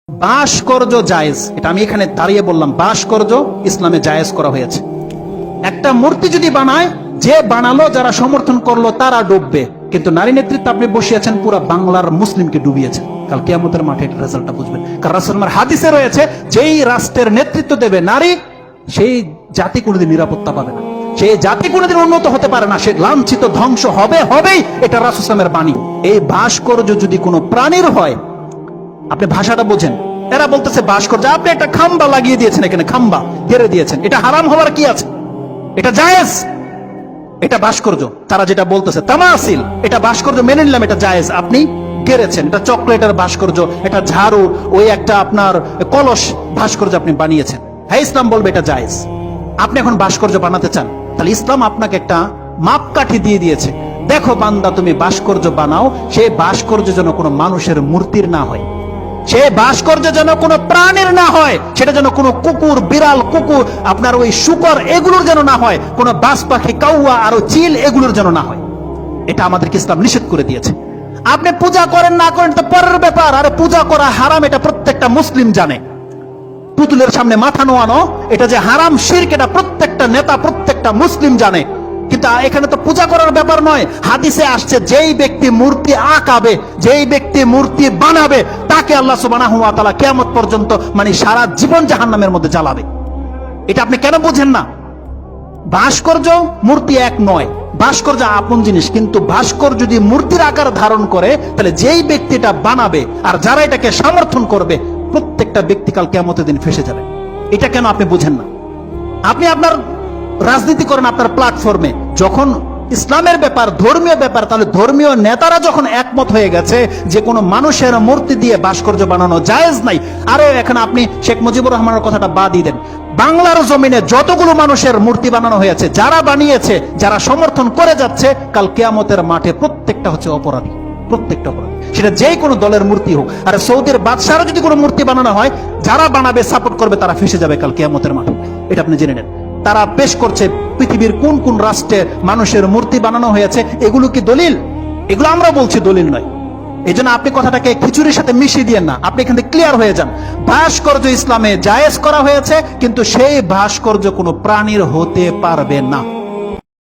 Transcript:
ভাস্কর্য জায়েজ, এটা আমি এখানে দাঁড়িয়ে বললাম, ভাস্কর্য ইসলামে জায়েজ করা হয়েছে। একটা মূর্তি যদি বানায়, যে বানালো যারা সমর্থন করলো তারা ডুববে, কিন্তু নারী নেতৃত্ব আপনি বসিয়েছেন পুরো বাংলার মুসলিমকে ডুবিয়েছেন। কাল কিয়ামতের মাঠে রেজাল্টটা বুঝবেন। কারণ রাসূলুল্লাহর হাদিসে রয়েছে, যেই রাষ্ট্রের নেতৃত্ব দেবে নারী, সেই জাতি কোনোদিন নিরাপত্তা পাবে না, সেই জাতি কোনোদিন উন্নত হতে পারে না, সে লাঞ্ছিত ধ্বংস হবেই। এটা রাসূল সাল্লাল্লাহু আলাইহি ওয়াসাল্লামের বাণী। এই ভাস্কর্য যদি কোনো প্রাণীর হয়, আপনি ভাষাটা বোঝেন, এরা বলতেছে ভাস্কর্য, আপনি একটা খাম্বা লাগিয়ে দিয়েছেন, এখানে খাম্বা গেড়ে দিয়েছেন, এটা হারাম হওয়ার কি আছে? এটা জায়েজ, এটা ভাস্কর্য। তারা যেটা বলতেছে তামাসিল, এটা ভাস্কর্য মেনে নিলাম, এটা জায়েজ। আপনি গেড়েছেন, এটা চকলেটের ভাস্কর্য, এটা ঝাড়ু, ওই একটা আপনার কলস ভাস্কর্য আপনি বানিয়েছেন। হ্যাঁ, ইসলাম বলবে এটা জায়েজ। আপনি এখন ভাস্কর্য বানাতে চান, তাহলে ইসলাম আপনাকে একটা মাপকাঠি দিয়ে দিয়েছে, দেখো বান্দা, তুমি ভাস্কর্য বানাও, সেই ভাস্কর্য যেন কোনো মানুষের মূর্তির না হয়, সে ভাস্কর্য যেন কোনো প্রাণীর না হয়, সেটা যেন কোনো কুকুর, বিড়াল, কুকুর, আপনার ওই শুকর, এগুলোর যেন না হয়, কোনো বাজ পাখি, কাউয়া আর চিল, এগুলোর যেন না হয়। এটা আমাদেরকে ইসলাম নিষেধ করে দিয়েছে। আপনি পূজা করেন না করেন তো পরের ব্যাপার, আরে পূজা করা হারাম এটা প্রত্যেকটা মুসলিম জানে। পুতুলের সামনে মাথা নোয়ানো এটা যে হারাম, শিরক, এটা প্রত্যেকটা নেতা, প্রত্যেকটা মুসলিম জানে। কিন্তু এখানে তো পূজা করার ব্যাপার নয়। হাদিসে আসছে, যেই ব্যক্তি মূর্তি আঁকাবে, যেই ব্যক্তি মূর্তি বানাবে, তাকে আল্লাহ সুবহানাহু ওয়া তাআলা কিয়ামত পর্যন্ত, মানে সারা জীবন জাহান্নামের মধ্যে জ্বালাবে। এটা আপনি কেন বুঝেন না? ভাস্কর্য মূর্তি এক নয়, ভাস্কর্য আপন জিনিস, কিন্তু ভাস্কর্য যদি মূর্তির আকার ধারণ করে, তাহলে যেই ব্যক্তিটা বানাবে আর যারা এটাকে সমর্থন করবে, প্রত্যেকটা ব্যক্তি কাল কিয়ামতের দিন ফেঁসে যাবে। এটা কেন আপনি বুঝেন না? আপনি আপনার রাজনীতি করেন আপনার প্ল্যাটফর্মে, যখন ইসলামের ব্যাপার, ধর্মীয় ব্যাপার, তাহলে ধর্মীয় নেতারা যখন একমত হয়ে গেছে যে কোনো মানুষের মূর্তি দিয়ে ভাস্কর্য বানানো জায়েজ নাই, আরে এখানে আপনি শেখ মুজিবুর রহমানের কথাটা বাদই দেন, বাংলার জমিনে যতগুলো মানুষের মূর্তি বানানো হয়েছে, যারা বানিয়েছে, যারা সমর্থন করে যাচ্ছে, কাল কিয়ামতের মাঠে প্রত্যেকটা হচ্ছে অপরাধী, প্রত্যেকটা অপরাধী, সেটা যে কোনো দলের মূর্তি হোক। আর সৌদির বাদশাহর যদি কোনো মূর্তি বানানো হয়, যারা বানাবে, সাপোর্ট করবে, তারা ফেসে যাবে কাল কিয়ামতের মাঠে। এটা আপনি জেনে নেন। তারা পেশ করছে পৃথিবীর কোন কোন রাষ্ট্রে মানুষের মূর্তি বানানো হয়েছে, এগুলো কি দলিল? এগুলো আমরা বলছি দলিল নয়। এই জন্য আপনি কথাটাকে খিচুড়ির সাথে মিশিয়ে দিয়েন না, আপনি এখান থেকে ক্লিয়ার হয়ে যান। ভাস্কর্য ইসলামে জায়েজ করা হয়েছে, কিন্তু সেই ভাস্কর্য কোনো প্রাণীর হতে পারবে না।